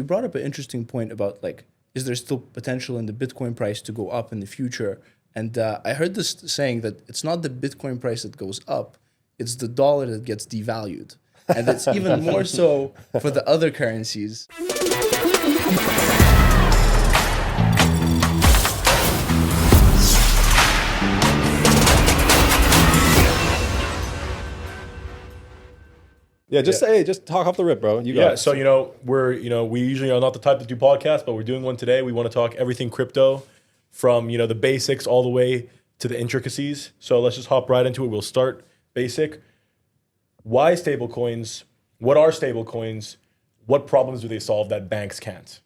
You brought up an interesting point about like, is there still potential in the Bitcoin price to go up in the future? And I heard this saying that it's not the Bitcoin price that goes up, it's the dollar that gets devalued. And it's even more so for the other currencies. Yeah, just talk off the rip, bro. You got it. So we usually are not the type to do podcasts, but we're doing one today. We want to talk everything crypto, from the basics all the way to the intricacies. So let's just hop right into it. We'll start basic. Why stablecoins? What are stablecoins? What problems do they solve that banks can't?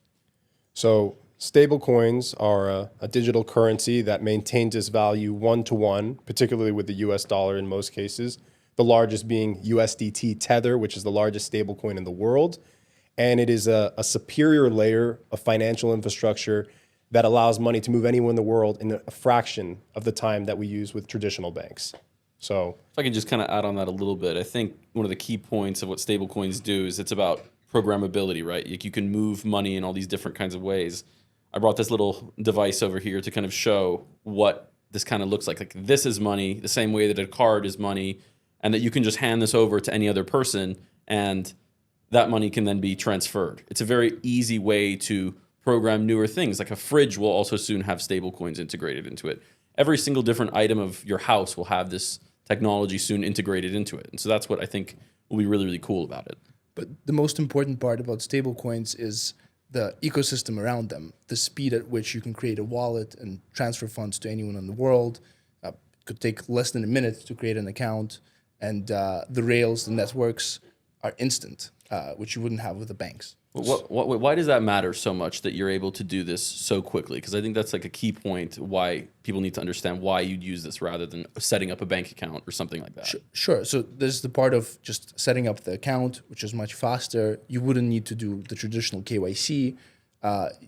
So stablecoins are a digital currency that maintains its value one-to-one, particularly with the US dollar in most cases. The largest being USDT Tether, which is the largest stablecoin in the world. And it is a superior layer of financial infrastructure that allows money to move anywhere in the world in a fraction of the time that we use with traditional banks. So if I can just kind of add on that a little bit, I think one of the key points of what stablecoins do is it's about programmability, right? Like you can move money in all these different kinds of ways. I brought this little device over here to kind of show what this kind of looks like. Like this is money, the same way that a card is money, and that you can just hand this over to any other person and that money can then be transferred. It's a very easy way to program newer things. Like a fridge will also soon have stablecoins integrated into it. Every single different item of your house will have this technology soon integrated into it. And so that's what I think will be really, really cool about it. But the most important part about stablecoins is the ecosystem around them, the speed at which you can create a wallet and transfer funds to anyone in the world. It could take less than a minute to create an account. And the rails, the networks are instant, which you wouldn't have with the banks. Why does that matter so much that you're able to do this so quickly? Because I think that's like a key point why people need to understand why you'd use this rather than setting up a bank account or something like that. Sure. So there's the part of just setting up the account, which is much faster. You wouldn't need to do the traditional KYC.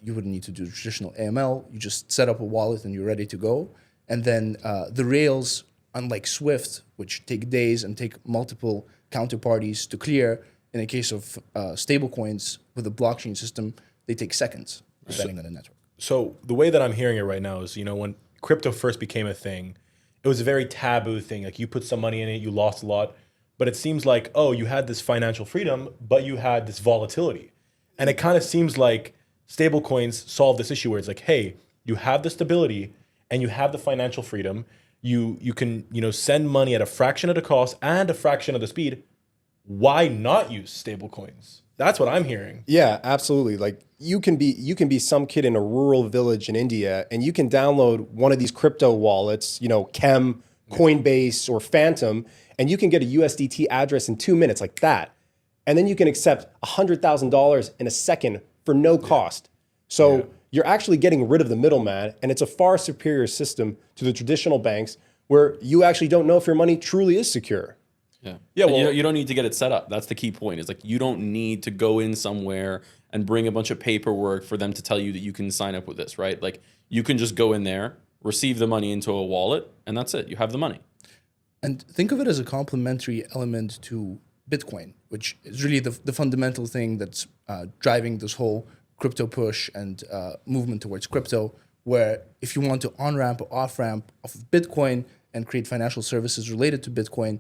You wouldn't need to do traditional AML. You just set up a wallet and you're ready to go. And then the rails, unlike Swift, which take days and take multiple counterparties to clear, in a case of stablecoins with a blockchain system, they take seconds, depending on the network. So the way that I'm hearing it right now is, when crypto first became a thing, it was a very taboo thing. Like you put some money in it, you lost a lot. But it seems like, you had this financial freedom, but you had this volatility. And it kind of seems like stablecoins solve this issue where it's like, hey, you have the stability and you have the financial freedom. You can send money at a fraction of the cost and a fraction of the speed. Why not use stablecoins? That's what I'm hearing. yeah, absolutely. Like you can be some kid in a rural village in India and you can download one of these crypto wallets, Kem, Coinbase, or Phantom, and you can get a USDT address in 2 minutes like that. And then you can accept $100,000 in a second for no cost. So you're actually getting rid of the middleman, and it's a far superior system to the traditional banks where you actually don't know if your money truly is secure. Yeah. Well, you don't need to get it set up. That's the key point. Is like you don't need to go in somewhere and bring a bunch of paperwork for them to tell you that you can sign up with this, right? Like you can just go in there, receive the money into a wallet, and that's it. You have the money. And think of it as a complementary element to Bitcoin, which is really the fundamental thing that's driving this whole crypto push and movement towards crypto, where if you want to on-ramp or off-ramp off of Bitcoin and create financial services related to Bitcoin,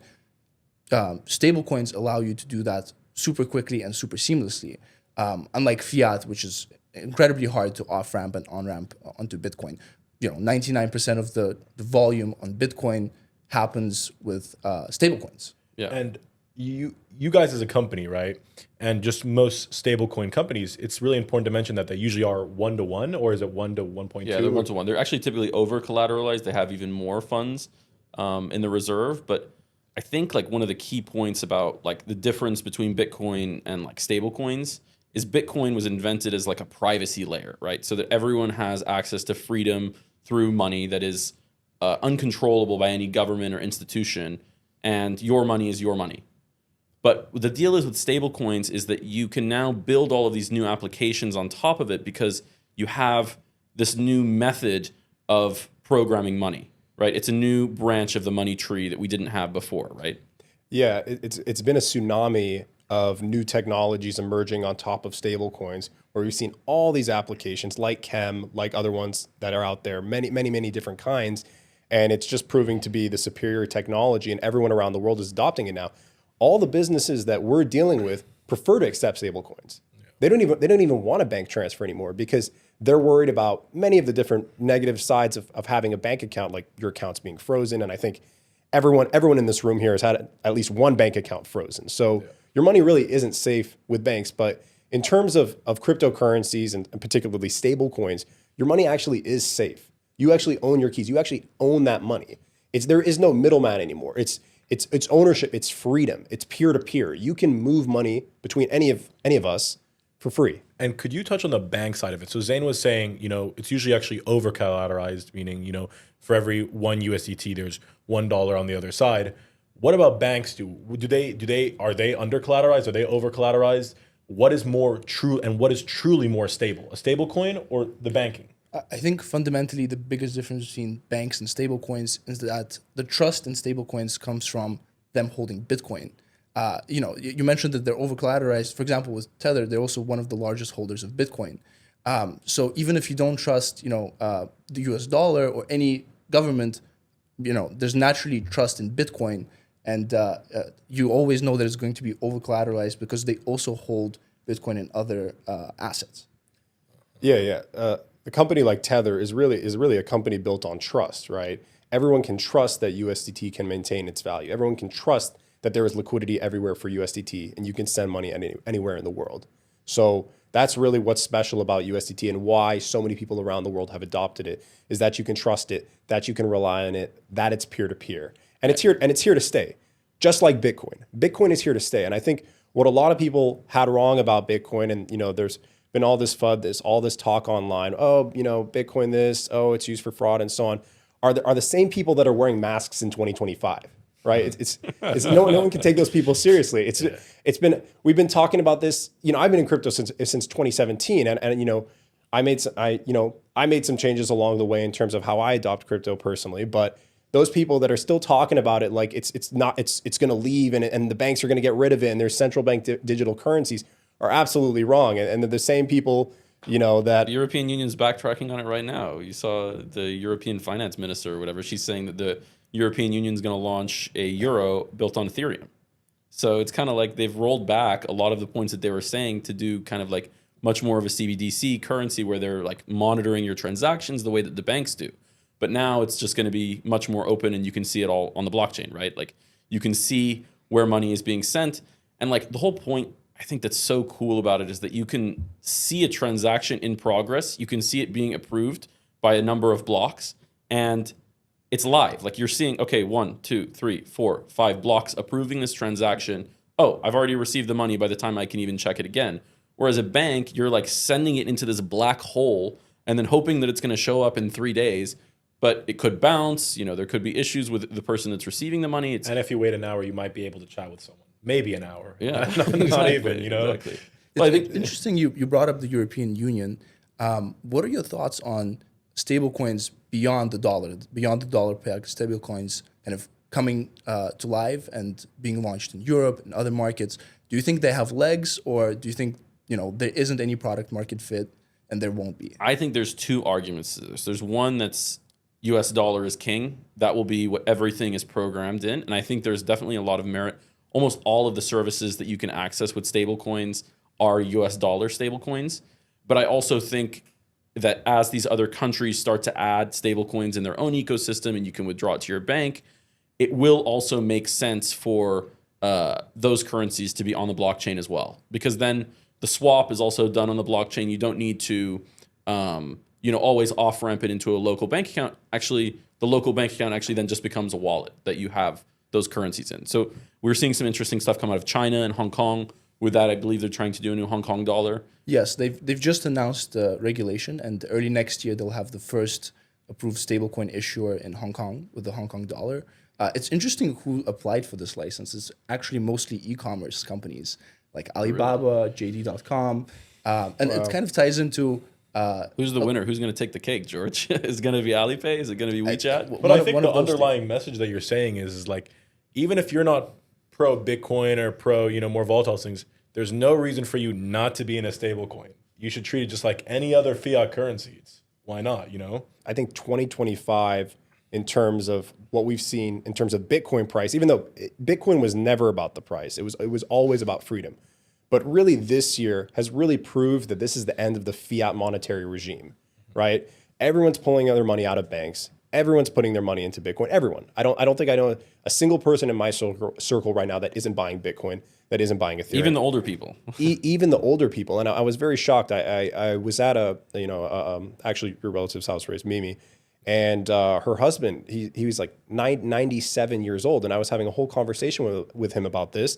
stablecoins allow you to do that super quickly and super seamlessly, unlike fiat, which is incredibly hard to off-ramp and on-ramp onto Bitcoin. 99% of the volume on Bitcoin happens with stablecoins. Yeah. And you guys as a company, right? And just most stablecoin companies, it's really important to mention that they usually are 1-to-1, or is it 1-to-1.2? Yeah, they're 1-to-1. They're actually typically over collateralized. They have even more funds in the reserve. But I think like one of the key points about like the difference between Bitcoin and like stablecoins is Bitcoin was invented as like a privacy layer, right? So that everyone has access to freedom through money that is uncontrollable by any government or institution, and your money is your money. But the deal is with stablecoins is that you can now build all of these new applications on top of it because you have this new method of programming money, right? It's a new branch of the money tree that we didn't have before, right? Yeah, it's been a tsunami of new technologies emerging on top of stablecoins, where we've seen all these applications like Kem, like other ones that are out there, many different kinds. And it's just proving to be the superior technology, and everyone around the world is adopting it now. All the businesses that we're dealing with prefer to accept stablecoins. They don't even want a bank transfer anymore because they're worried about many of the different negative sides of having a bank account, like your accounts being frozen. And I think everyone in this room here has had at least one bank account frozen. So your money really isn't safe with banks. But in terms of cryptocurrencies and particularly stable coins, your money actually is safe. You actually own your keys. You actually own that money. There is no middleman anymore. It's ownership. It's freedom. It's peer to peer. You can move money between any of us for free. And could you touch on the bank side of it? So Zane was saying, it's usually actually over collateralized, meaning, for every one USDT, there's $1 on the other side. What about banks? Are they under collateralized? Are they over collateralized? What is more true and what is truly more stable, a stable coin or the banking? I think fundamentally the biggest difference between banks and stablecoins is that the trust in stablecoins comes from them holding Bitcoin. You mentioned that they're over collateralized. For example, with Tether, they're also one of the largest holders of Bitcoin. So even if you don't trust, the US dollar or any government, there's naturally trust in Bitcoin. And you always know that it's going to be over collateralized because they also hold Bitcoin and other assets. Yeah. A company like Tether is really a company built on trust, right? Everyone can trust that USDT can maintain its value. Everyone can trust that there is liquidity everywhere for USDT and you can send money anywhere in the world. So that's really what's special about USDT and why so many people around the world have adopted it, is that you can trust it, that you can rely on it, that it's peer-to-peer. And it's here to stay, just like Bitcoin. Bitcoin is here to stay. And I think what a lot of people had wrong about Bitcoin, and there's been all this FUD, all this talk online, Bitcoin this, it's used for fraud and so on, are the same people that are wearing masks in 2025. Right? It's no one can take those people seriously. We've been talking about this. I've been in crypto since 2017, and I made some changes along the way in terms of how I adopt crypto personally. But those people that are still talking about it like it's going to leave and the banks are going to get rid of it and there's central bank digital currencies are absolutely wrong. And they're the same people that the European Union's backtracking on it right now. You saw the European finance minister or whatever. She's saying that the European Union is going to launch a euro built on Ethereum. So it's kind of like they've rolled back a lot of the points that they were saying to do kind of like much more of a CBDC currency where they're like monitoring your transactions the way that the banks do. But now it's just going to be much more open and you can see it all on the blockchain, right? Like you can see where money is being sent. And like the whole point, I think that's so cool about it is that you can see a transaction in progress. You can see it being approved by a number of blocks and it's live. Like you're seeing, okay, 1, 2, 3, 4, 5 blocks approving this transaction. Oh, I've already received the money by the time I can even check it again. Whereas a bank, you're like sending it into this black hole and then hoping that it's going to show up in 3 days, but it could bounce. There could be issues with the person that's receiving the money. And if you wait an hour, you might be able to chat with someone. Maybe an hour. Yeah, not even, Exactly. Well, I think interesting you brought up the European Union. What are your thoughts on stablecoins beyond the dollar peg stablecoins kind of coming to life and being launched in Europe and other markets? Do you think they have legs, or do you think there isn't any product market fit and there won't be? I think there's two arguments to this. There's one that's US dollar is king. That will be what everything is programmed in. And I think there's definitely a lot of merit. Almost all of the services that you can access with stablecoins are US dollar stablecoins. But I also think that as these other countries start to add stablecoins in their own ecosystem and you can withdraw it to your bank, it will also make sense for those currencies to be on the blockchain as well. Because then the swap is also done on the blockchain. You don't need to always off-ramp it into a local bank account. Actually, the local bank account actually then just becomes a wallet that you have those currencies in. So we're seeing some interesting stuff come out of China and Hong Kong. With that, I believe they're trying to do a new Hong Kong dollar. Yes, they've just announced regulation, and early next year they'll have the first approved stablecoin issuer in Hong Kong with the Hong Kong dollar. It's interesting who applied for this license. It's actually mostly e-commerce companies like Alibaba, JD.com, and it kind of ties into... Who's the winner? Who's going to take the cake, George? Is it going to be Alipay? Is it going to be WeChat? But I think the underlying message that you're saying is like, even if you're not pro Bitcoin or pro, more volatile things, there's no reason for you not to be in a stable coin. You should treat it just like any other fiat currency. Why not, I think 2025, in terms of what we've seen in terms of Bitcoin price, even though Bitcoin was never about the price, it was always about freedom. But really this year has really proved that this is the end of the fiat monetary regime, right? Everyone's pulling their money out of banks. Everyone's putting their money into Bitcoin. Everyone. I don't think I know a single person in my circle right now that isn't buying Bitcoin, that isn't buying Ethereum. Even the older people. Even the older people. And I was very shocked. I was at actually your relative's house, raised Mimi, and her husband, he was like 97 years old, and I was having a whole conversation with him about this.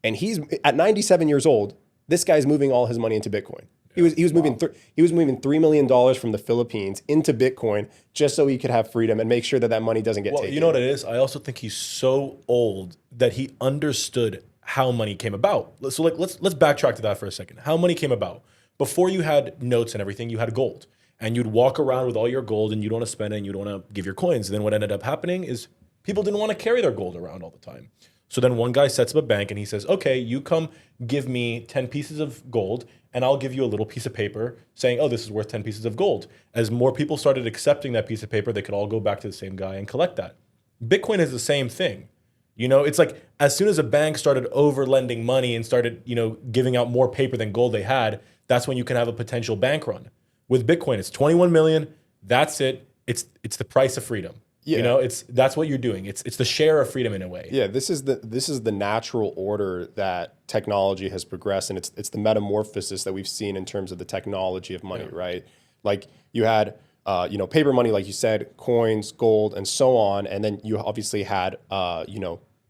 And he's at 97 years old. This guy's moving all his money into Bitcoin. He was moving $3 million from the Philippines into Bitcoin just so he could have freedom and make sure that money doesn't get taken. You know what it is? I also think he's so old that he understood how money came about. So let's backtrack to that for a second. How money came about. Before you had notes and everything, you had gold. And you'd walk around with all your gold and you don't want to spend it and you don't want to give your coins. And then what ended up happening is people didn't want to carry their gold around all the time. So then one guy sets up a bank and he says, okay, you come give me 10 pieces of gold and I'll give you a little piece of paper saying, oh, this is worth 10 pieces of gold. As more people started accepting that piece of paper, they could all go back to the same guy and collect that. Bitcoin is the same thing. It's like as soon as a bank started over-lending money and started, giving out more paper than gold they had, that's when you can have a potential bank run. With Bitcoin, it's 21 million. That's it. It's the price of freedom. Yeah. That's what you're doing. It's the share of freedom in a way. Yeah, this is the natural order that technology has progressed, and it's the metamorphosis that we've seen in terms of the technology of money, right? Like you had paper money, like you said, coins, gold, and so on, and then you obviously had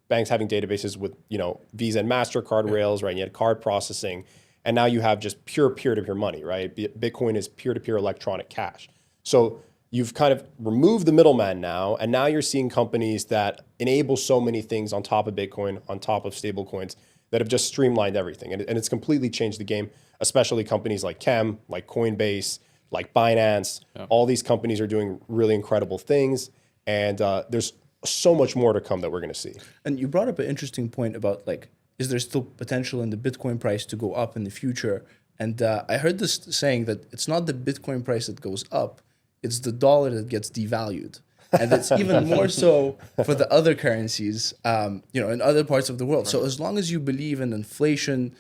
banks having databases with Visa and MasterCard rails, right? And you had card processing, and now you have just pure peer-to-peer money, right? Bitcoin is peer-to-peer electronic cash. So you've kind of removed the middleman now, and now you're seeing companies that enable so many things on top of Bitcoin, on top of stablecoins, that have just streamlined everything. And it's completely changed the game, especially companies like Kem, like Coinbase, like Binance. Yeah. All these companies are doing really incredible things, and there's so much more to come that we're going to see. And you brought up an interesting point about, is there still potential in the Bitcoin price to go up in the future? And I heard this saying that it's not the Bitcoin price that goes up, it's the dollar that gets devalued. And it's even more so for the other currencies, in other parts of the world. Right. So as long as you believe in inflation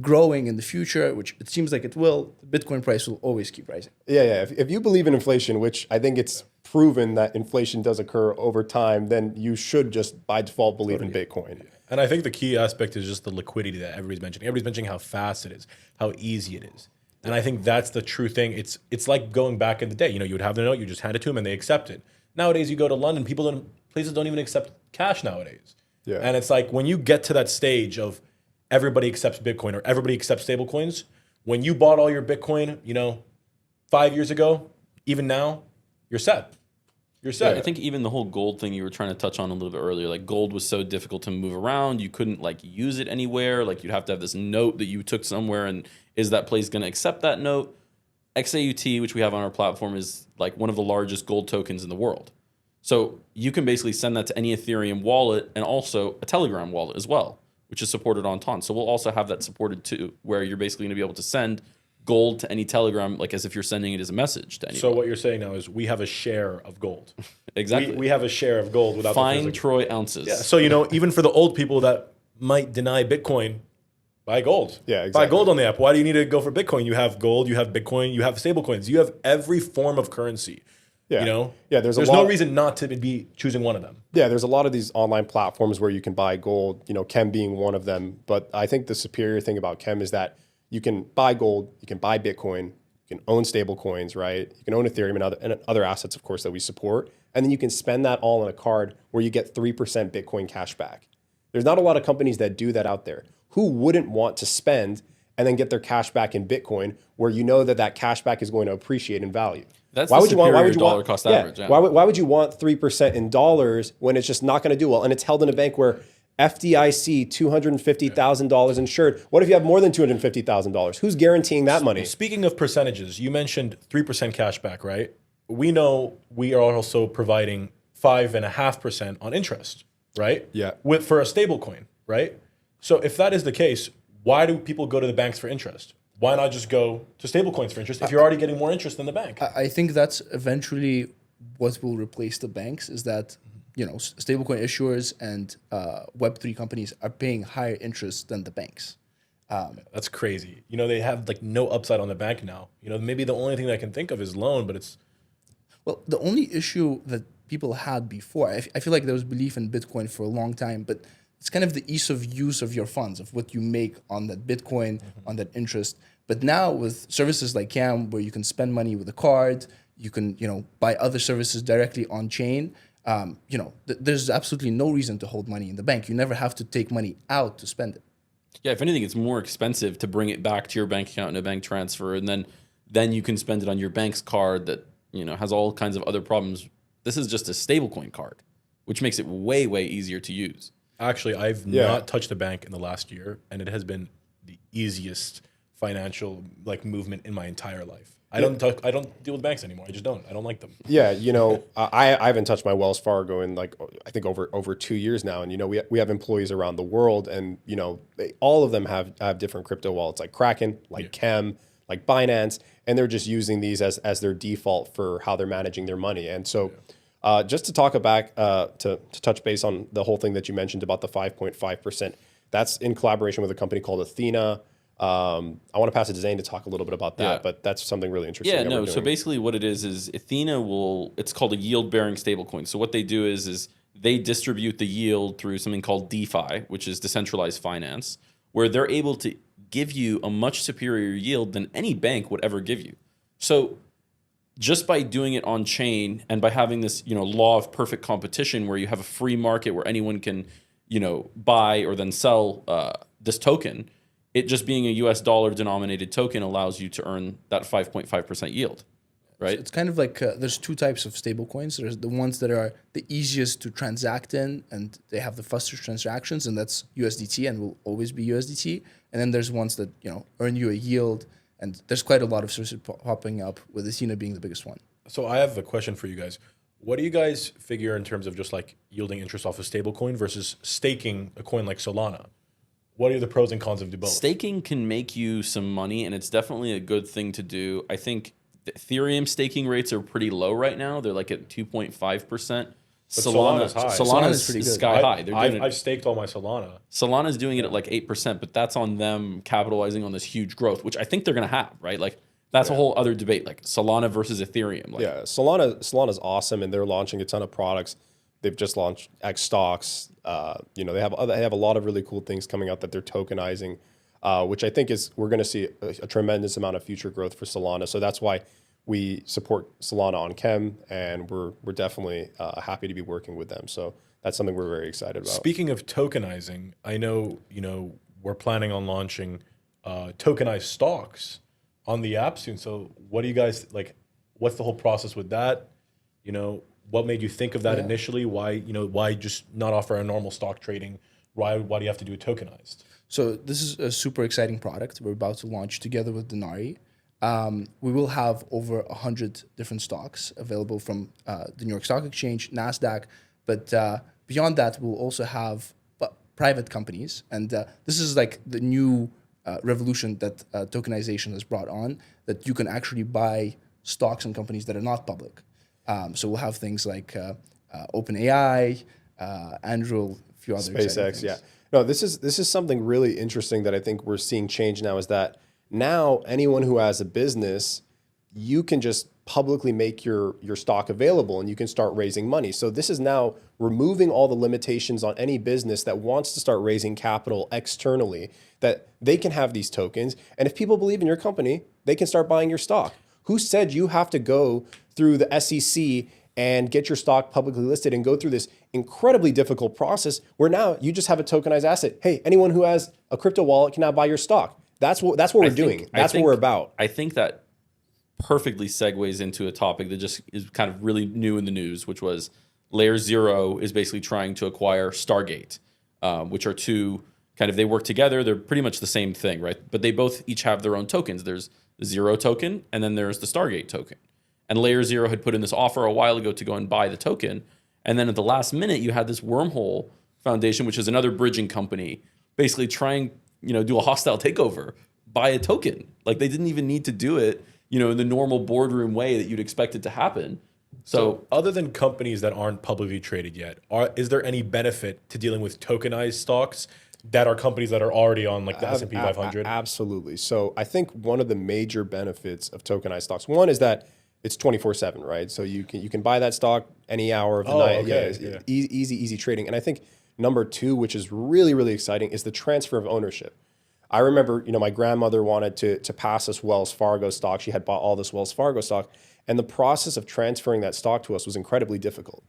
growing in the future, which it seems like it will, the Bitcoin price will always keep rising. Yeah. If you believe in inflation, which I think it's proven that inflation does occur over time, then you should just by default believe in Bitcoin. Yeah. And I think the key aspect is just the liquidity that everybody's mentioning. Everybody's mentioning how fast it is, how easy it is. And I think that's the true thing. It's like going back in the day. You would have the note, you just hand it to them, and they accept it. Nowadays, you go to London, places don't even accept cash nowadays. Yeah. And it's like when you get to that stage of everybody accepts Bitcoin or everybody accepts stablecoins, when you bought all your Bitcoin, 5 years ago, even now, you're set. You're set. Yeah, I think even the whole gold thing you were trying to touch on a little bit earlier, like gold was so difficult to move around. You couldn't use it anywhere. You'd have to have this note that you took somewhere, and is that place going to accept that note? XAUT, which we have on our platform, is one of the largest gold tokens in the world. So you can basically send that to any Ethereum wallet and also a Telegram wallet as well, which is supported on Ton. So we'll also have that supported too, where you're basically going to be able to send gold to any Telegram, as if you're sending it as a message to anyone. So what you're saying now is we have a share of gold. Exactly. We have a share of gold without fine Troy ounces. Yeah. So even for the old people that might deny Bitcoin, buy gold. Yeah, exactly. Buy gold on the app. Why do you need to go for Bitcoin? You have gold, you have Bitcoin, you have stablecoins. You have every form of currency. Yeah. There's no reason not to be choosing one of them. Yeah, there's a lot of these online platforms where you can buy gold, Kem being one of them. But I think the superior thing about Kem is that you can buy gold, you can buy Bitcoin, you can own stable coins, right? You can own Ethereum and other assets, of course, that we support. And then you can spend that all on a card where you get 3% Bitcoin cash back. There's not a lot of companies that do that out there. Who wouldn't want to spend and then get their cash back in Bitcoin, where that cash back is going to appreciate in value? That's why would you want dollar cost average. Yeah. Why would you want 3% in dollars when it's just not going to do well? And it's held in a bank where FDIC, $250,000 insured. What if you have more than $250,000? Who's guaranteeing that money? Speaking of percentages, you mentioned 3% cash back, right? We know we are also providing 5.5% on interest, right? Yeah. For a stable coin. right? So if that is the case, why do people go to the banks for interest? Why not just go to stablecoins for interest if you're already getting more interest than the bank? I think that's eventually what will replace the banks is that, stablecoin issuers and Web3 companies are paying higher interest than the banks. That's crazy. They have like no upside on the bank now. Maybe the only thing that I can think of is loan, but it's Well, the only issue that people had before, I feel like there was belief in Bitcoin for a long time, but it's kind of the ease of use of your funds, of what you make on that Bitcoin, on that interest. But now with services like Kem, where you can spend money with a card, you can, buy other services directly on chain. There's absolutely no reason to hold money in the bank. You never have to take money out to spend it. Yeah, if anything, it's more expensive to bring it back to your bank account in a bank transfer, and then you can spend it on your bank's card that has all kinds of other problems. This is just a stablecoin card, which makes it way, way easier to use. actually I've not touched a bank in the last year, and it has been the easiest financial movement in my entire life. I don't deal with banks anymore. I just don't. I don't like them. Yeah, I haven't touched my Wells Fargo in I think over 2 years now, and we have employees around the world, and all of them have different crypto wallets like Kraken, like Kem, like Binance, and they're just using these as their default for how they're managing their money. And so, just to talk back to touch base on the whole thing that you mentioned about the 5.5%, that's in collaboration with a company called Athena. I want to pass it to Zane to talk a little bit about that, but that's something really interesting. Yeah, no. So basically, what it is Athena it's called a yield-bearing stablecoin. So what they do is they distribute the yield through something called DeFi, which is decentralized finance, where they're able to give you a much superior yield than any bank would ever give you. So just by doing it on chain and by having this, law of perfect competition where you have a free market where anyone can, buy or then sell this token, it just being a US dollar denominated token allows you to earn that 5.5% yield, right? So it's kind of like there's two types of stable coins. There's the ones that are the easiest to transact in and they have the fastest transactions, and that's USDT and will always be USDT. And then there's ones that, earn you a yield, and there's quite a lot of services popping up, with Athena being the biggest one. So I have a question for you guys. What do you guys figure in terms of just yielding interest off a stable coin versus staking a coin like Solana? What are the pros and cons of both? Staking can make you some money, and it's definitely a good thing to do. I think the Ethereum staking rates are pretty low right now. They're at 2.5%. Solana's high. Solana's pretty good. Sky high. I've staked all my Solana. Solana's doing it at 8%, but that's on them capitalizing on this huge growth, which I think they're going to have, right? That's a whole other debate, Solana versus Ethereum. Solana's awesome, and they're launching a ton of products. They've just launched X stocks. They have a lot of really cool things coming out that they're tokenizing, which I think we're going to see a tremendous amount of future growth for Solana. So that's why we support Solana on Kem, and we're definitely happy to be working with them. So that's something we're very excited about. Speaking of tokenizing, I know we're planning on launching tokenized stocks on the app soon. So what do you guys what's the whole process with that? What made you think of that initially? Why just not offer a normal stock trading? Why do you have to do it tokenized? So this is a super exciting product we're about to launch together with Denari. We will have over 100 different stocks available from the New York Stock Exchange, NASDAQ, but beyond that, we'll also have private companies. And this is the new revolution that tokenization has brought on, that you can actually buy stocks and companies that are not public. So we'll have things like OpenAI, Anduril, a few other SpaceX, yeah. No, this is something really interesting that I think we're seeing change now, is that now anyone who has a business, you can just publicly make your stock available and you can start raising money. So this is now removing all the limitations on any business that wants to start raising capital externally, that they can have these tokens. And if people believe in your company, they can start buying your stock. Who said you have to go through the SEC and get your stock publicly listed and go through this incredibly difficult process where now you just have a tokenized asset? Hey, anyone who has a crypto wallet can now buy your stock. That's what we're doing. That's what we're about. I think that perfectly segues into a topic that just is kind of really new in the news, which was Layer 0 is basically trying to acquire Stargate, which are two they work together. They're pretty much the same thing, right? But they both each have their own tokens. There's the 0 token, and then there's the Stargate token. And Layer 0 had put in this offer a while ago to go and buy the token. And then at the last minute, you had this wormhole Foundation, which is another bridging company, basically trying, do a hostile takeover, buy a token. Like they didn't even need to do it, in the normal boardroom way that you'd expect it to happen. So other than companies that aren't publicly traded yet, is there any benefit to dealing with tokenized stocks that are companies that are already on like the S&P 500? Absolutely. So I think one of the major benefits of tokenized stocks, one is that it's 24/7, right? So you can buy that stock any hour of the night. Okay. Yeah, easy trading. And I think number two, which is really, really exciting, is the transfer of ownership. I remember, my grandmother wanted to pass us Wells Fargo stock. She had bought all this Wells Fargo stock. And the process of transferring that stock to us was incredibly difficult.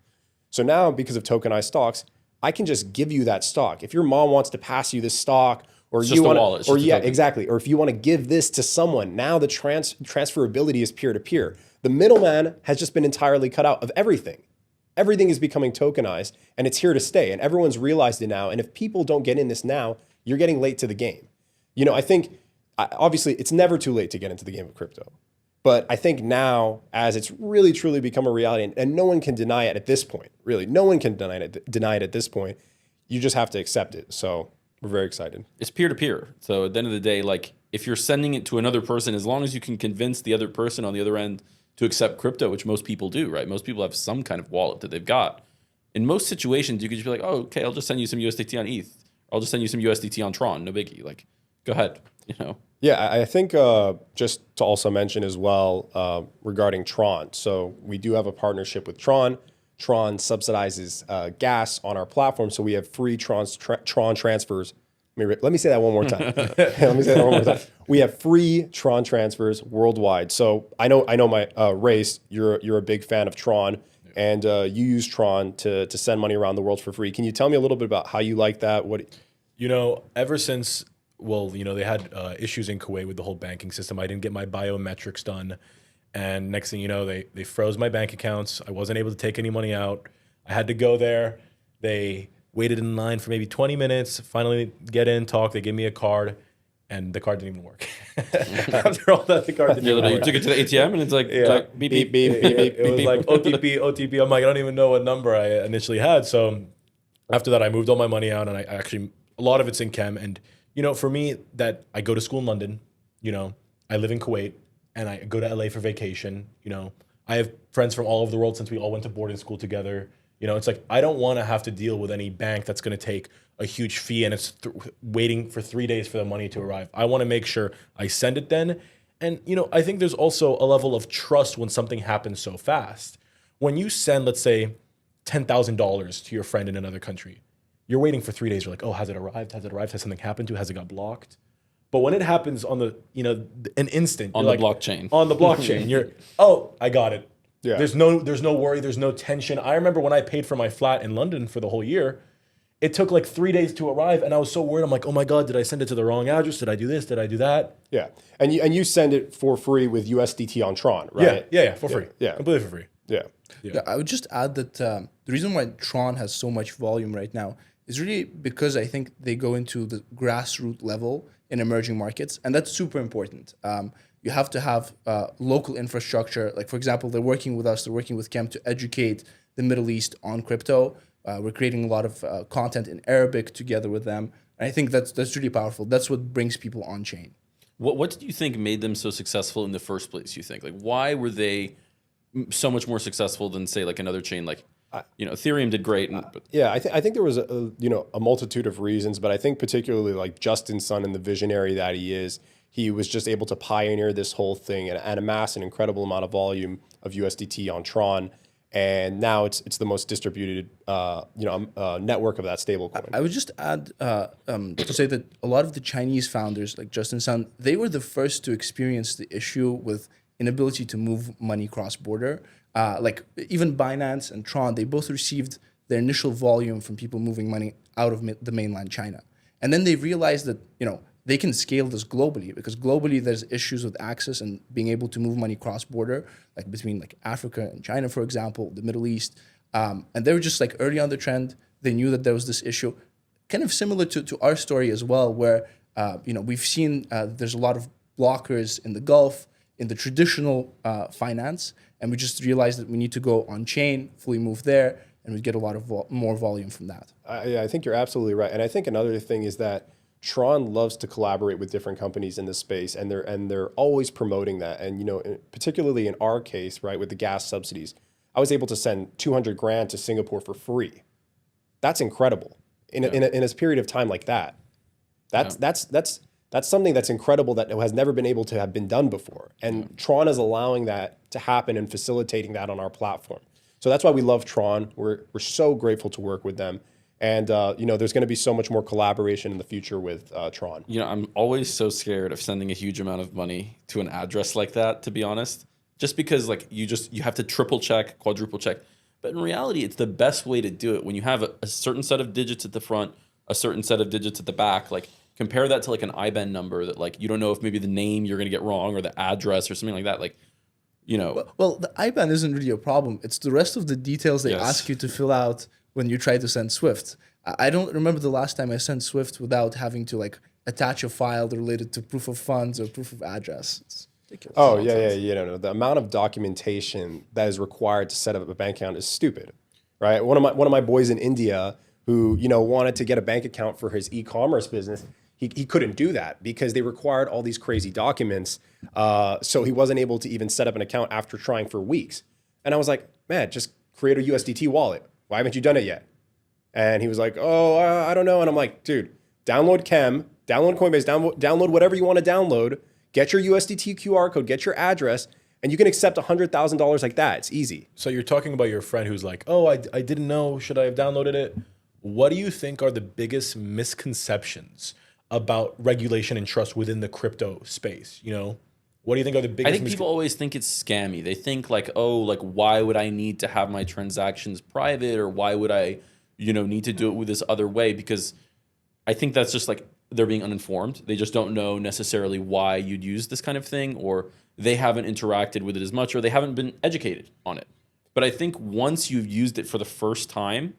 So now, because of tokenized stocks, I can just give you that stock. If your mom wants to pass you this stock, or it's you just a want, wallet. or exactly, or if you want to give this to someone, now the transferability is peer to peer. The middleman has just been entirely cut out of everything. Everything is becoming tokenized, and it's here to stay. And everyone's realized it now. And if people don't get in this now, you're getting late to the game. I think obviously it's never too late to get into the game of crypto. But I think now, as it's really, truly become a reality, and no one can deny it at this point, really, no one can deny it at this point, you just have to accept it. So we're very excited. It's peer-to-peer. So at the end of the day, like if you're sending it to another person, as long as you can convince the other person on the other end to accept crypto, which most people do, right? Most people have some kind of wallet that they've got. In most situations, you could just be like, oh, okay, I'll just send you some USDT on ETH. I'll just send you some USDT on Tron. No biggie. Like, go ahead, Yeah, I think just to also mention as well regarding Tron. So we do have a partnership with Tron. Tron subsidizes gas on our platform, so we have free Tron transfers. Let me say that one more time. We have free Tron transfers worldwide. So I know my Race. You're a big fan of Tron, and you use Tron to send money around the world for free. Can you tell me a little bit about how you like that? Ever since. Well, they had issues in Kuwait with the whole banking system. I didn't get my biometrics done. And next thing you know, they froze my bank accounts. I wasn't able to take any money out. I had to go there. They waited in line for maybe 20 minutes, finally get in, talk. They gave me a card, and the card didn't even work. After all that, the card didn't even work. You took it to the ATM, and it's like, beep, beep, beep, beep, beep. It was like OTP. I'm like, I don't even know what number I initially had. So after that, I moved all my money out, and I actually, a lot of it's in Kem. And for me, that I go to school in London, I live in Kuwait, and I go to LA for vacation. I have friends from all over the world since we all went to boarding school together. It's like I don't want to have to deal with any bank that's going to take a huge fee and it's waiting for 3 days for the money to arrive. I want to make sure I send it then. And, I think there's also a level of trust when something happens so fast. When you send, let's say, $10,000 to your friend in another country, you're waiting for 3 days. You're like, oh, has it arrived? Has it arrived? Has something happened to it? Has it got blocked? But when it happens on an instant, on the blockchain. On the blockchain, you're, oh, I got it. Yeah. There's no worry. There's no tension. I remember when I paid for my flat in London for the whole year, it took like 3 days to arrive, and I was so worried. I'm like, oh my God, did I send it to the wrong address? Did I do this? Did I do that? Yeah, and you send it for free with USDT on Tron, right? Yeah, for free. Yeah, completely for free. Yeah. I would just add that the reason why Tron has so much volume right now is really because I think they go into the grassroots level in emerging markets, and that's super important. You have to have local infrastructure. Like, for example, they're working with us, they're working with Kem to educate the Middle East on crypto. We're creating a lot of content in Arabic together with them. And I think that's really powerful. That's what brings people on chain. What did you think made them so successful in the first place, you think? Like, why were they so much more successful than, say, like another chain? Like, Ethereum did great. Yeah, I think there was a multitude of reasons, but I think particularly like Justin Sun and the visionary that he is, he was just able to pioneer this whole thing and amass an incredible amount of volume of USDT on Tron. And now it's the most distributed network of that stablecoin. I would just add to say that a lot of the Chinese founders, like Justin Sun, they were the first to experience the issue with inability to move money cross-border. Like even Binance and Tron, they both received their initial volume from people moving money out of the mainland China. And then they realized that, they can scale this globally, because globally there's issues with access and being able to move money cross-border, like between like Africa and China, for example, the Middle East. And they were just like early on the trend. They knew that there was this issue, kind of similar to our story as well, where, we've seen there's a lot of blockers in the Gulf, in the traditional finance, and we just realized that we need to go on chain, fully move there, and we'd get a lot of more volume from that. Yeah, I think you're absolutely right. And I think another thing is that Tron loves to collaborate with different companies in this space, and they're always promoting that. And particularly in our case, right, with the gas subsidies, I was able to send 200 grand to Singapore for free. That's incredible in a period of time like that. That's something that's incredible that has never been able to have been done before. And Tron is allowing that to happen and facilitating that on our platform. So that's why we love Tron. We're so grateful to work with them. And there's going to be so much more collaboration in the future with Tron. I'm always so scared of sending a huge amount of money to an address like that, to be honest. Just because you have to triple check, quadruple check. But in reality, it's the best way to do it when you have a certain set of digits at the front, a certain set of digits at the back. Like, compare that to like an IBAN number that like you don't know if maybe the name you're going to get wrong or the address or something like that. Like, Well, the IBAN isn't really a problem. It's the rest of the details they ask you to fill out when you try to send SWIFT. I don't remember the last time I sent SWIFT without having to like attach a file related to proof of funds or proof of address. It's ridiculous. Oh, yeah. The amount of documentation that is required to set up a bank account is stupid, right? One of my boys in India who, wanted to get a bank account for his e-commerce business, he couldn't do that because they required all these crazy documents. So he wasn't able to even set up an account after trying for weeks. And I was like, man, just create a USDT wallet. Why haven't you done it yet? And he was like, oh, I don't know. And I'm like, dude, download Kem, download Coinbase, download whatever you want to download, get your USDT QR code, get your address, and you can accept $100,000 like that. It's easy. So you're talking about your friend who's like, oh, I didn't know. Should I have downloaded it? What do you think are the biggest misconceptions about regulation and trust within the crypto space? What do you think are the biggest? I think people always think it's scammy. They think like, oh, like why would I need to have my transactions private, or why would I, need to do it with this other way? Because I think that's just like they're being uninformed. They just don't know necessarily why you'd use this kind of thing, or they haven't interacted with it as much, or they haven't been educated on it. But I think once you've used it for the first time,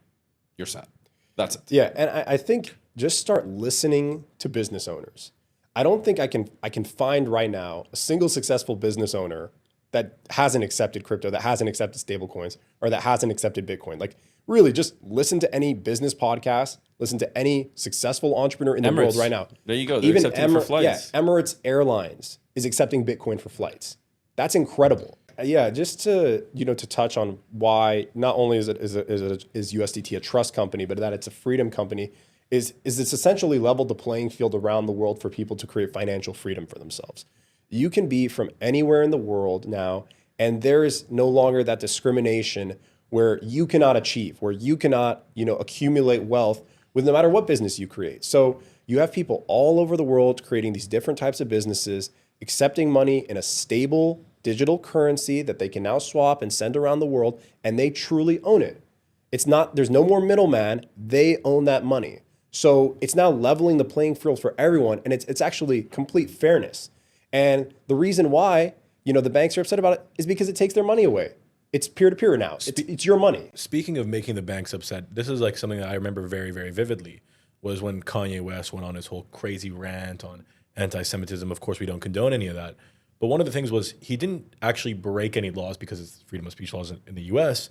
you're set. That's it. Yeah, and I think just start listening to business owners. I don't think I can find right now a single successful business owner that hasn't accepted crypto, that hasn't accepted stablecoins, or that hasn't accepted Bitcoin. Like, really, just listen to any business podcast, listen to any successful entrepreneur in the world right now. There you go. They're accepting for flights. Yeah, Emirates Airlines is accepting Bitcoin for flights. That's incredible. Yeah, just to touch on why not only is USDT a trust company, but that it's a freedom company, is it's essentially leveled the playing field around the world for people to create financial freedom for themselves. You can be from anywhere in the world now, and there is no longer that discrimination where you cannot achieve, where you cannot accumulate wealth with no matter what business you create. So you have people all over the world creating these different types of businesses, accepting money in a stable digital currency that they can now swap and send around the world, and they truly own it. There's no more middleman. They own that money. So it's now leveling the playing field for everyone, and it's actually complete fairness. And the reason why, the banks are upset about it is because it takes their money away. It's peer-to-peer now. It's your money. Speaking of making the banks upset, this is like something that I remember very, very vividly, was when Kanye West went on his whole crazy rant on anti-Semitism. Of course, we don't condone any of that. But one of the things was he didn't actually break any laws because it's freedom of speech laws in the US.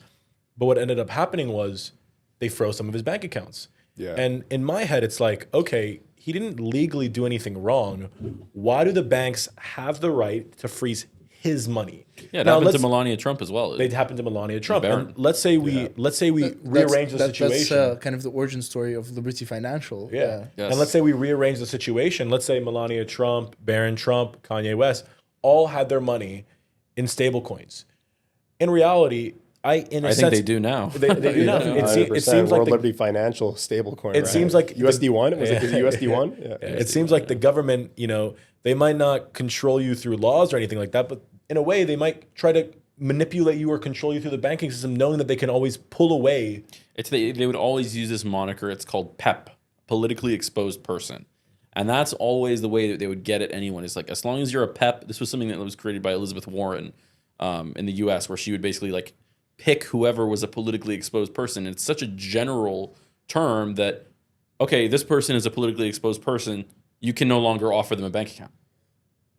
But what ended up happening was they froze some of his bank accounts. Yeah. And in my head, it's like, okay, he didn't legally do anything wrong. Why do the banks have the right to freeze his money? Yeah, it happened to Melania Trump as well. It happened to Melania Trump. And let's say we rearrange the situation. That's kind of the origin story of Liberty Financial. Yeah. Yes. And let's say we rearrange the situation. Let's say Melania Trump, Barron Trump, Kanye West all had their money in stablecoins. In reality, I think they do now. They do now. It seems like World Liberty Financial stablecoin. It seems like USD1. Is it USD1? Yeah. It seems like the government, they might not control you through laws or anything like that, but in a way, they might try to manipulate you or control you through the banking system, knowing that they can always pull away. They would always use this moniker. It's called PEP, politically exposed person. And that's always the way that they would get at anyone. It's like, as long as you're a PEP, this was something that was created by Elizabeth Warren in the US, where she would basically like pick whoever was a politically exposed person. And it's such a general term that, okay, this person is a politically exposed person, you can no longer offer them a bank account.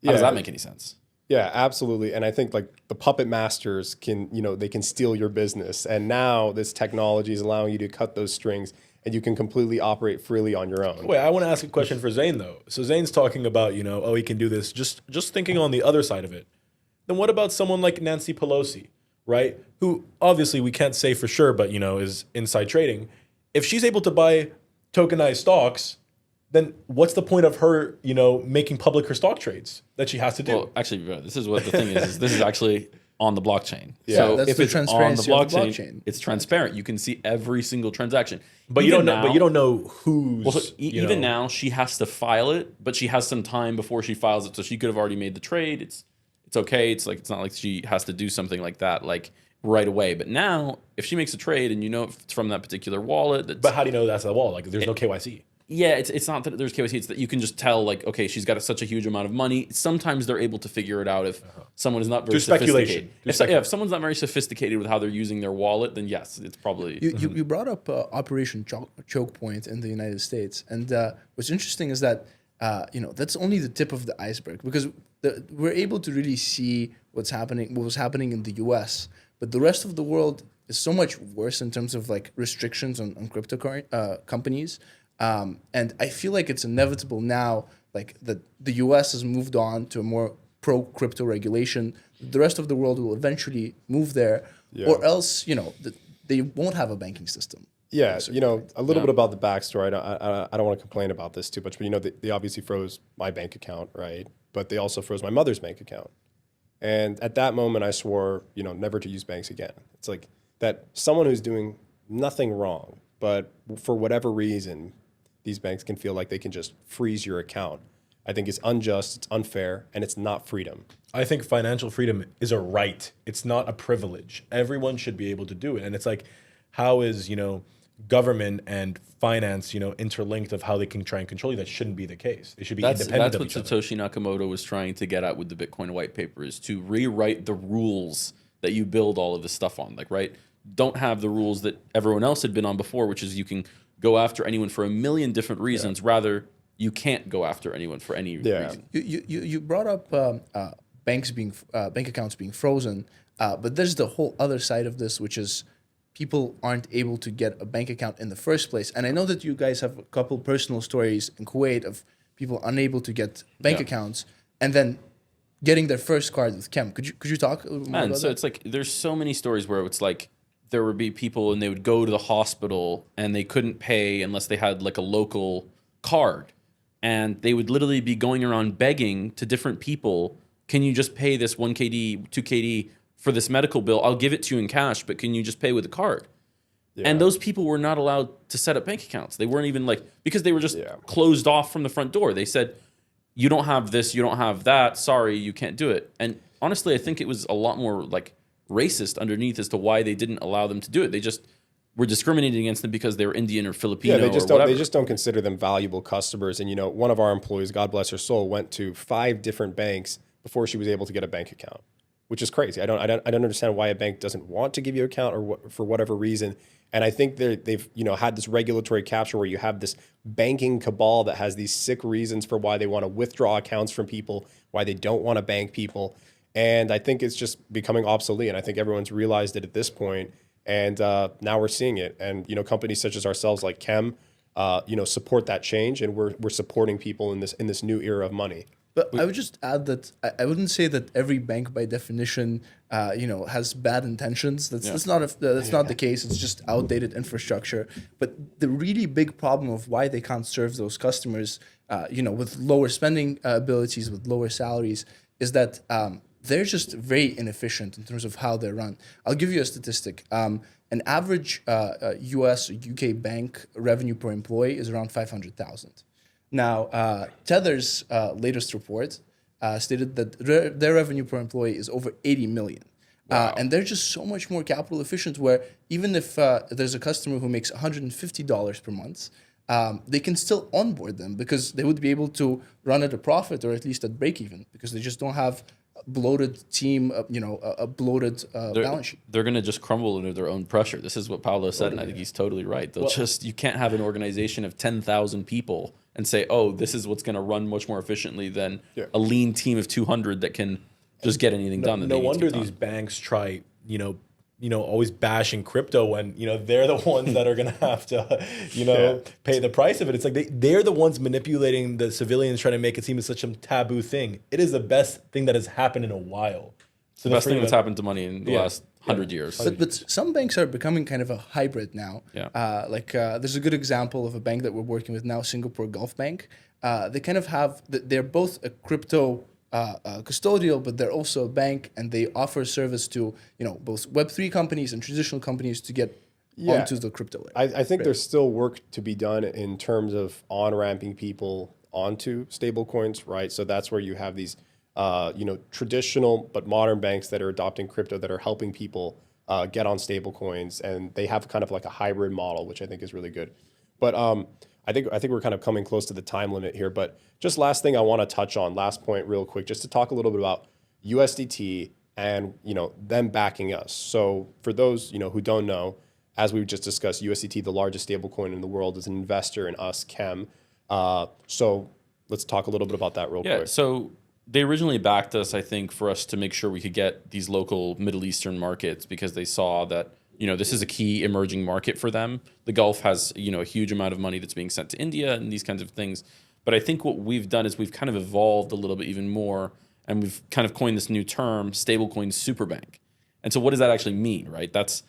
How does that make any sense? Yeah, absolutely. And I think like the puppet masters can, they can steal your business. And now this technology is allowing you to cut those strings and you can completely operate freely on your own. Wait, I want to ask a question for Zane though. So Zane's talking about, oh, he can do this. Just thinking on the other side of it. Then what about someone like Nancy Pelosi, right? Who obviously we can't say for sure, but is inside trading. If she's able to buy tokenized stocks, then what's the point of her, making public her stock trades that she has to do? Well, actually, bro, this is what the thing is this is actually on the blockchain. Yeah, so that's if the it's on the transparency of the blockchain, blockchain. it's transparent. You can see every single transaction. but you Even don't know. But you don't know who's. Well, so even now, she has to file it, but she has some time before she files it, so she could have already made the trade. It's okay. It's not like she has to do something like that like right away. But now, if she makes a trade and if it's from that particular wallet, But how do you know that's the wall? Like, there's no KYC. yeah, it's not that there's KYC. It's that you can just tell, like, okay, she's got such a huge amount of money. Sometimes they're able to figure it out if someone is not very speculation. sophisticated. If someone's not very sophisticated with how they're using their wallet, then yes, it's probably. You brought up Operation Choke Point in the United States, and what's interesting is that that's only the tip of the iceberg because we're able to really see what was happening in the U.S., but the rest of the world is so much worse in terms of like restrictions on cryptocurrency companies. And I feel like it's inevitable now, like the U.S. has moved on to a more pro-crypto regulation. The rest of the world will eventually move there, or else, they won't have a banking system. Yeah, a little bit about the backstory. I don't want to complain about this too much, but they obviously froze my bank account, right? But they also froze my mother's bank account. And at that moment, I swore, never to use banks again. It's like that someone who's doing nothing wrong, but for whatever reason, these banks can feel like they can just freeze your account. I think it's unjust, it's unfair, and it's not freedom. I think financial freedom is a right. It's not a privilege. Everyone should be able to do it. And it's like, how is, government and finance, interlinked of how they can try and control you? That shouldn't be the case. They should be independent of each other. That's what Satoshi Nakamoto was trying to get at with the Bitcoin white paper, is to rewrite the rules that you build all of this stuff on. Like, right? Don't have the rules that everyone else had been on before, which is you can go after anyone for a million different reasons. Rather, you can't go after anyone for any reason. You brought up bank accounts being frozen, but there's the whole other side of this, which is people aren't able to get a bank account in the first place. And I know that you guys have a couple personal stories in Kuwait of people unable to get bank accounts and then getting their first card with Kem. Could you talk a little more about that? It's like there's so many stories where it's like there would be people and they would go to the hospital and they couldn't pay unless they had like a local card. And they would literally be going around begging to different people, can you just pay this 1KD, 2KD for this medical bill? I'll give it to you in cash, but can you just pay with a card? Yeah. And those people were not allowed to set up bank accounts. They weren't even because they were just closed off from the front door. They said, you don't have this, you don't have that. Sorry, you can't do it. And honestly, I think it was a lot more racist underneath as to why they didn't allow them to do it. They just were discriminating against them because they were Indian or Filipino. Yeah, they just don't consider them valuable customers. And one of our employees, God bless her soul, went to 5 different banks before she was able to get a bank account, which is crazy. I don't understand why a bank doesn't want to give you an account or for whatever reason. And I think they've had this regulatory capture where you have this banking cabal that has these sick reasons for why they want to withdraw accounts from people, why they don't want to bank people. And I think it's just becoming obsolete. And I think everyone's realized it at this point. And now we're seeing it. And companies such as ourselves, like Kem, support that change, and we're supporting people in this new era of money. But I would just add that I wouldn't say that every bank, by definition, has bad intentions. That's not the case. It's just outdated infrastructure. But the really big problem of why they can't serve those customers, with lower spending abilities, with lower salaries, is that they're just very inefficient in terms of how they're run. I'll give you a statistic. An average U.S. or U.K. bank revenue per employee is around $500,000. Now, Tether's latest report stated that their revenue per employee is over $80 million. Wow. And they're just so much more capital efficient, where even if there's a customer who makes $150 per month, they can still onboard them because they would be able to run at a profit or at least at break even, because they just don't have a bloated team, a bloated balance sheet. They're going to just crumble under their own pressure. This is what Paolo said, and I think he's totally right. You can't have an organization of 10,000 people and say, oh, this is what's going to run much more efficiently than a lean team of 200 that can just get anything done. That No they need to wonder get done. these banks try, always bashing crypto when, they're the ones that are going to have to, pay the price of it. It's like they're the ones manipulating the civilians, trying to make it seem as such a taboo thing. It is the best thing that has happened in a while. So The best thing that's happened to money in the last 100 years. But some banks are becoming kind of a hybrid now. Yeah. There's a good example of a bank that we're working with now, Singapore Gulf Bank. They kind of have, they're both a crypto custodial, but they're also a bank, and they offer service to both Web3 companies and traditional companies to get onto the crypto layer. I think there's still work to be done in terms of on-ramping people onto stablecoins, right? So that's where you have these, traditional but modern banks that are adopting crypto that are helping people get on stablecoins, and they have kind of like a hybrid model, which I think is really good. But I think we're kind of coming close to the time limit here. But just last thing I want to touch on, last point real quick, just to talk a little bit about USDT and them backing us. So for those who don't know, as we just discussed, USDT, the largest stablecoin in the world, is an investor in us, Kem. So let's talk a little bit about that real quick. Yeah, so they originally backed us, I think, for us to make sure we could get these local Middle Eastern markets, because they saw that this is a key emerging market for them. The Gulf has a huge amount of money that's being sent to India and these kinds of things. But I think what we've done is we've kind of evolved a little bit even more, and we've kind of coined this new term, stablecoin superbank. And so what does that actually mean, right? That's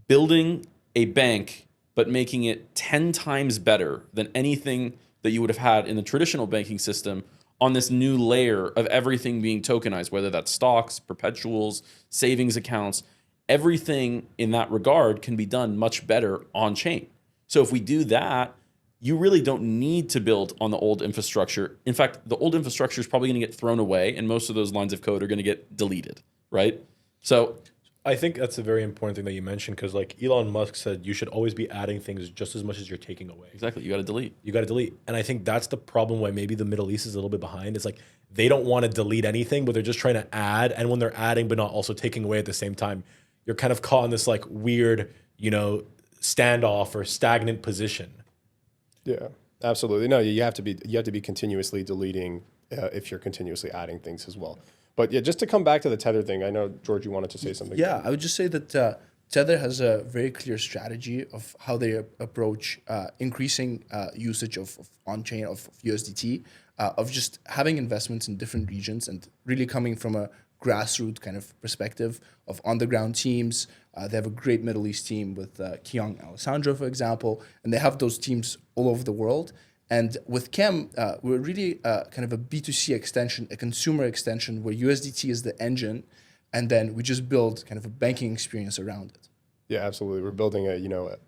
building a bank, but making it 10 times better than anything that you would have had in the traditional banking system, on this new layer of everything being tokenized, whether that's stocks, perpetuals, savings accounts. Everything in that regard can be done much better on chain. So if we do that, you really don't need to build on the old infrastructure. In fact, the old infrastructure is probably going to get thrown away, and most of those lines of code are going to get deleted, right? So I think that's a very important thing that you mentioned, because like Elon Musk said, you should always be adding things just as much as you're taking away. exactly, you got to delete. You got to delete. And I think that's the problem why maybe the Middle East is a little bit behind. It's like they don't want to delete anything, but they're just trying to add. And when they're adding, but not also taking away at the same time, you're kind of caught in this like weird, standoff or stagnant position. Yeah, absolutely. No, you have to be continuously deleting if you're continuously adding things as well. But yeah, just to come back to the Tether thing, I know, George, you wanted to say something. Yeah, I would just say that Tether has a very clear strategy of how they approach increasing usage of on-chain, of USDT, of just having investments in different regions, and really coming from a grassroots kind of perspective of on-the-ground teams. They have a great Middle East team with Keong Alessandro, for example, and they have those teams all over the world. And with Kem, we're really kind of a B2C extension, a consumer extension, where USDT is the engine, and then we just build kind of a banking experience around it. Yeah, absolutely. We're building a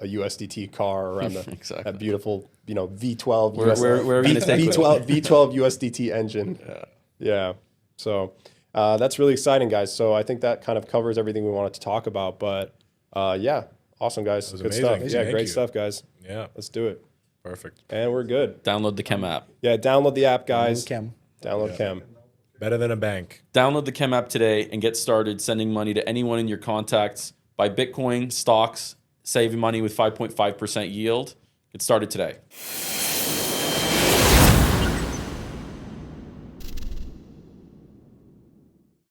USDT car around Exactly. that beautiful V12 Where are we gonna take it? V12 USDT engine. Yeah. So that's really exciting, guys. So I think that kind of covers everything we wanted to talk about. But yeah, awesome, guys. Good amazing. stuff. Amazing. Yeah, Thank great you. stuff, guys. Yeah, Let's do it. perfect. And we're good. Download the Kem app. Yeah, download the app, guys. Kem. Download Kem. Better than a bank. Download the Kem app today and get started sending money to anyone in your contacts. Buy Bitcoin, stocks, save money with 5.5% yield. Get started today.